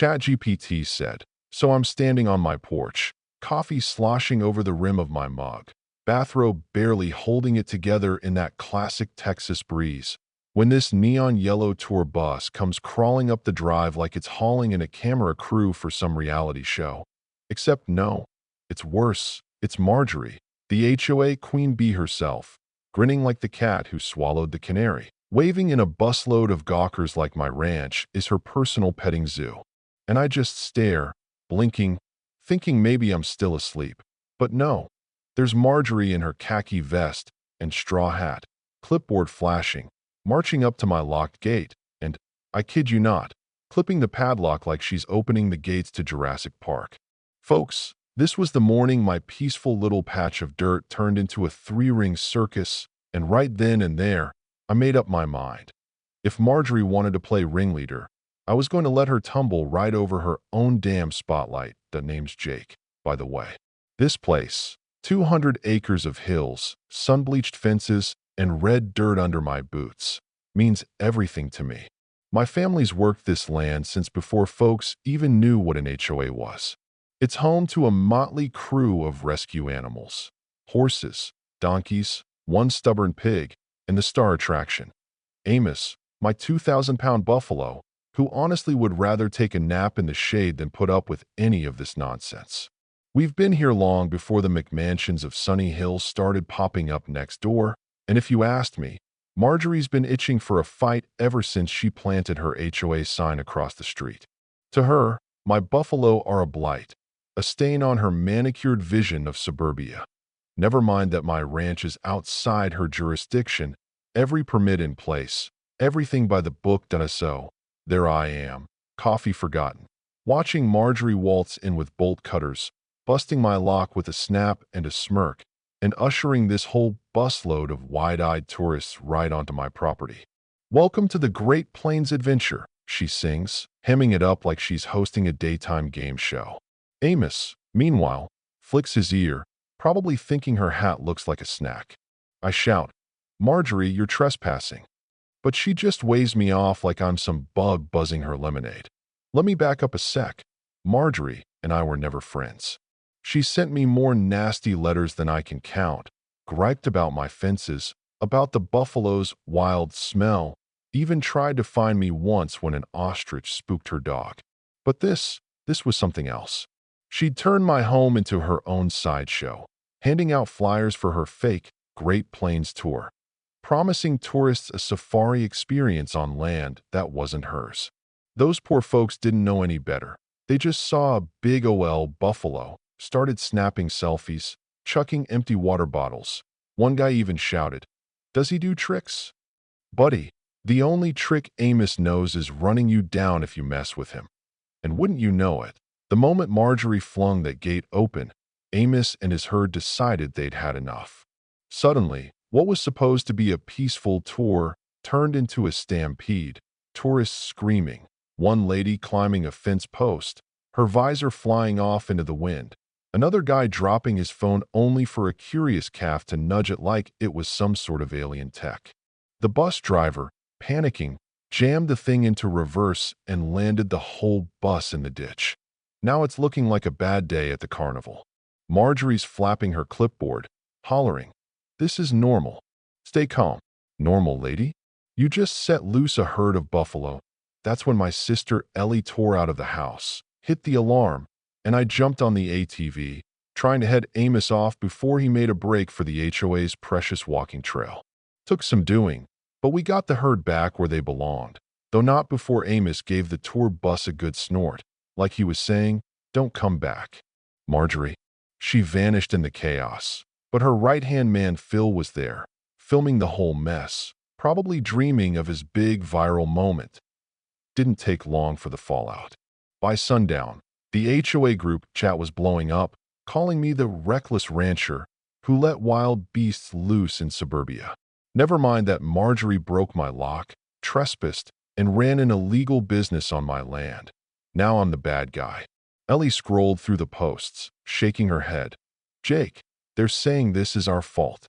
ChatGPT said. So I'm standing on my porch, coffee sloshing over the rim of my mug, bathrobe barely holding it together in that classic Texas breeze, when this neon yellow tour bus comes crawling up the drive like it's hauling in a camera crew for some reality show. Except no, it's worse. It's Marjorie, the HOA queen bee herself, grinning like the cat who swallowed the canary. Waving in a busload of gawkers like my ranch is her personal petting zoo. And I just stare, blinking, thinking maybe I'm still asleep. But no, there's Marjorie in her khaki vest and straw hat, clipboard flashing, marching up to my locked gate, and, I kid you not, clipping the padlock like she's opening the gates to Jurassic Park. Folks, this was the morning my peaceful little patch of dirt turned into a three-ring circus, and right then and there, I made up my mind. If Marjorie wanted to play ringleader, I was going to let her tumble right over her own damn spotlight. That name's Jake, by the way. This place, 200 acres of hills, sun-bleached fences, and red dirt under my boots, means everything to me. My family's worked this land since before folks even knew what an HOA was. It's home to a motley crew of rescue animals: horses, donkeys, one stubborn pig, and the star attraction, Amos, my 2,000-pound buffalo, who honestly would rather take a nap in the shade than put up with any of this nonsense. We've been here long before the McMansions of Sunny Hills started popping up next door, and if you asked me, Marjorie's been itching for a fight ever since she planted her HOA sign across the street. To her, my buffalo are a blight, a stain on her manicured vision of suburbia. Never mind that my ranch is outside her jurisdiction, every permit in place, everything by the book. So, there I am, coffee forgotten, watching Marjorie waltz in with bolt cutters, busting my lock with a snap and a smirk, and ushering this whole busload of wide-eyed tourists right onto my property. "Welcome to the Great Plains Adventure," she sings, hemming it up like she's hosting a daytime game show. Amos, meanwhile, flicks his ear, probably thinking her hat looks like a snack. I shout, "Marjorie, you're trespassing." But she just waves me off like I'm some bug buzzing her lemonade. Let me back up a sec. Marjorie and I were never friends. She sent me more nasty letters than I can count, griped about my fences, about the buffalo's wild smell, even tried to find me once when an ostrich spooked her dog. But this was something else. She'd turned my home into her own sideshow, handing out flyers for her fake Great Plains tour, promising tourists a safari experience on land that wasn't hers. Those poor folks didn't know any better. They just saw a big OL buffalo, started snapping selfies, chucking empty water bottles. One guy even shouted, "Does he do tricks?" Buddy, the only trick Amos knows is running you down if you mess with him. And wouldn't you know it, the moment Marjorie flung that gate open, Amos and his herd decided they'd had enough. Suddenly, what was supposed to be a peaceful tour turned into a stampede, tourists screaming, one lady climbing a fence post, her visor flying off into the wind, another guy dropping his phone only for a curious calf to nudge it like it was some sort of alien tech. The bus driver, panicking, jammed the thing into reverse and landed the whole bus in the ditch. Now it's looking like a bad day at the carnival. Marjorie's flapping her clipboard, hollering, "This is normal. Stay calm. Normal, lady? You just set loose a herd of buffalo." That's when my sister Ellie tore out of the house, hit the alarm, and I jumped on the ATV, trying to head Amos off before he made a break for the HOA's precious walking trail. Took some doing, but we got the herd back where they belonged, though not before Amos gave the tour bus a good snort, like he was saying, "Don't come back." Marjorie. She vanished in the chaos, but her right-hand man Phil was there, filming the whole mess, probably dreaming of his big viral moment. Didn't take long for the fallout. By sundown, the HOA group chat was blowing up, calling me the reckless rancher who let wild beasts loose in suburbia. Never mind that Marjorie broke my lock, trespassed, and ran an illegal business on my land. Now I'm the bad guy. Ellie scrolled through the posts, shaking her head. "Jake, they're saying this is our fault."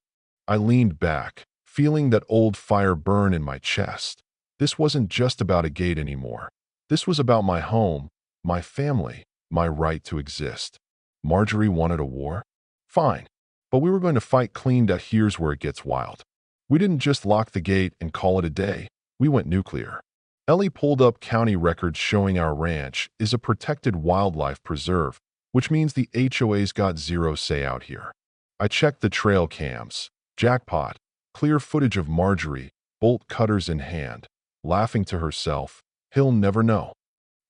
I leaned back, feeling that old fire burn in my chest. This wasn't just about a gate anymore. This was about my home, my family, my right to exist. Marjorie wanted a war? Fine. But we were going to fight clean. Here's where it gets wild. We didn't just lock the gate and call it a day. We went nuclear. Ellie pulled up county records showing our ranch is a protected wildlife preserve, which means the HOA's got zero say out here. I checked the trail cams. Jackpot. Clear footage of Marjorie, bolt cutters in hand, laughing to herself. He'll never know.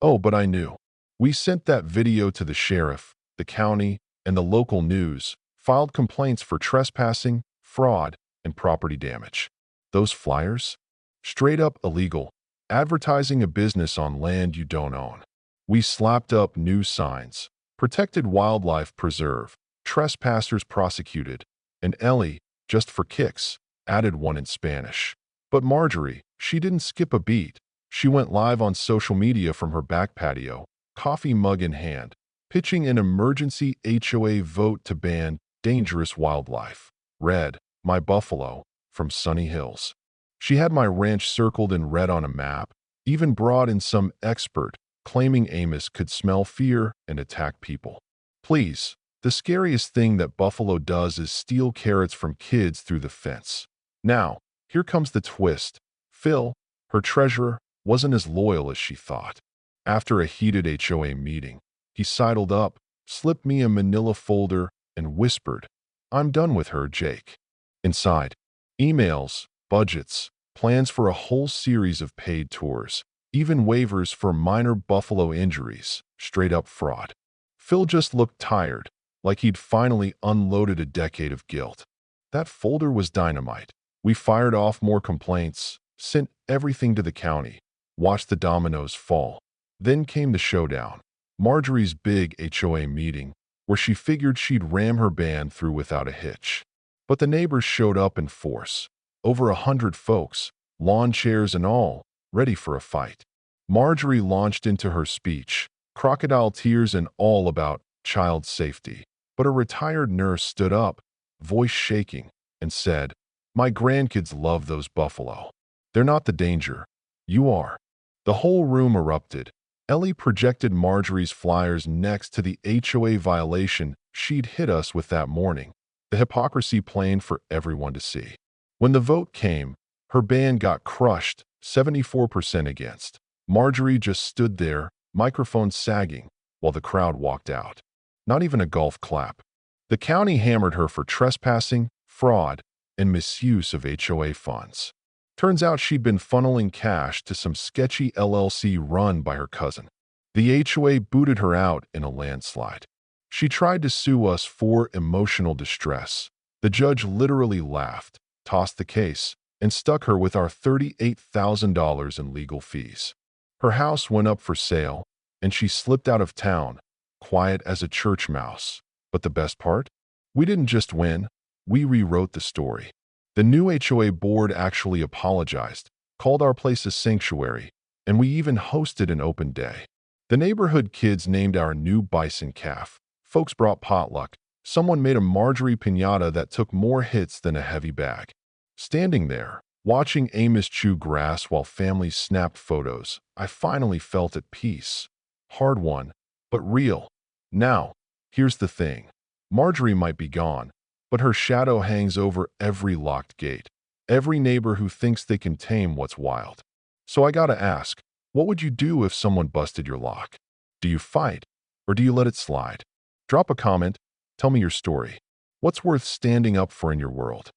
Oh, but I knew. We sent that video to the sheriff, the county, and the local news, filed complaints for trespassing, fraud, and property damage. Those flyers? Straight up illegal. Advertising a business on land you don't own. We slapped up new signs. Protected Wildlife Preserve. Trespassers prosecuted. And Ellie, just for kicks, added one in Spanish. But Marjorie, she didn't skip a beat. She went live on social media from her back patio, coffee mug in hand, pitching an emergency HOA vote to ban dangerous wildlife. Red, my buffalo, from Sunny Hills. She had my ranch circled in red on a map, even brought in some expert, claiming Amos could smell fear and attack people. Please, the scariest thing that Buffalo does is steal carrots from kids through the fence. Now, here comes the twist. Phil, her treasurer, wasn't as loyal as she thought. After a heated HOA meeting, he sidled up, slipped me a manila folder, and whispered, "I'm done with her, Jake." Inside, emails, budgets, plans for a whole series of paid tours, even waivers for minor Buffalo injuries, straight up fraud. Phil just looked tired, like he'd finally unloaded a decade of guilt. That folder was dynamite. We fired off more complaints, sent everything to the county, watched the dominoes fall. Then came the showdown. Marjorie's big HOA meeting, where she figured she'd ram her ban through without a hitch. But the neighbors showed up in force. Over 100 folks, lawn chairs and all, ready for a fight. Marjorie launched into her speech, crocodile tears and all about child safety. But a retired nurse stood up, voice shaking, and said, "My grandkids love those buffalo. They're not the danger. You are." The whole room erupted. Ellie projected Marjorie's flyers next to the HOA violation she'd hit us with that morning, the hypocrisy plain for everyone to see. When the vote came, her ban got crushed, 74% against. Marjorie just stood there, microphone sagging, while the crowd walked out. Not even a golf clap. The county hammered her for trespassing, fraud, and misuse of HOA funds. Turns out she'd been funneling cash to some sketchy LLC run by her cousin. The HOA booted her out in a landslide. She tried to sue us for emotional distress. The judge literally laughed, tossed the case, and stuck her with our $38,000 in legal fees. Her house went up for sale, and she slipped out of town, quiet as a church mouse. But the best part? We didn't just win, we rewrote the story. The new HOA board actually apologized, called our place a sanctuary, and we even hosted an open day. The neighborhood kids named our new bison calf. Folks brought potluck. Someone made a Marjorie piñata that took more hits than a heavy bag. Standing there, watching Amos chew grass while families snapped photos, I finally felt at peace. Hard one, but real. Now, here's the thing. Marjorie might be gone, but her shadow hangs over every locked gate, every neighbor who thinks they can tame what's wild. So I gotta ask, what would you do if someone busted your lock? Do you fight, or do you let it slide? Drop a comment, tell me your story. What's worth standing up for in your world?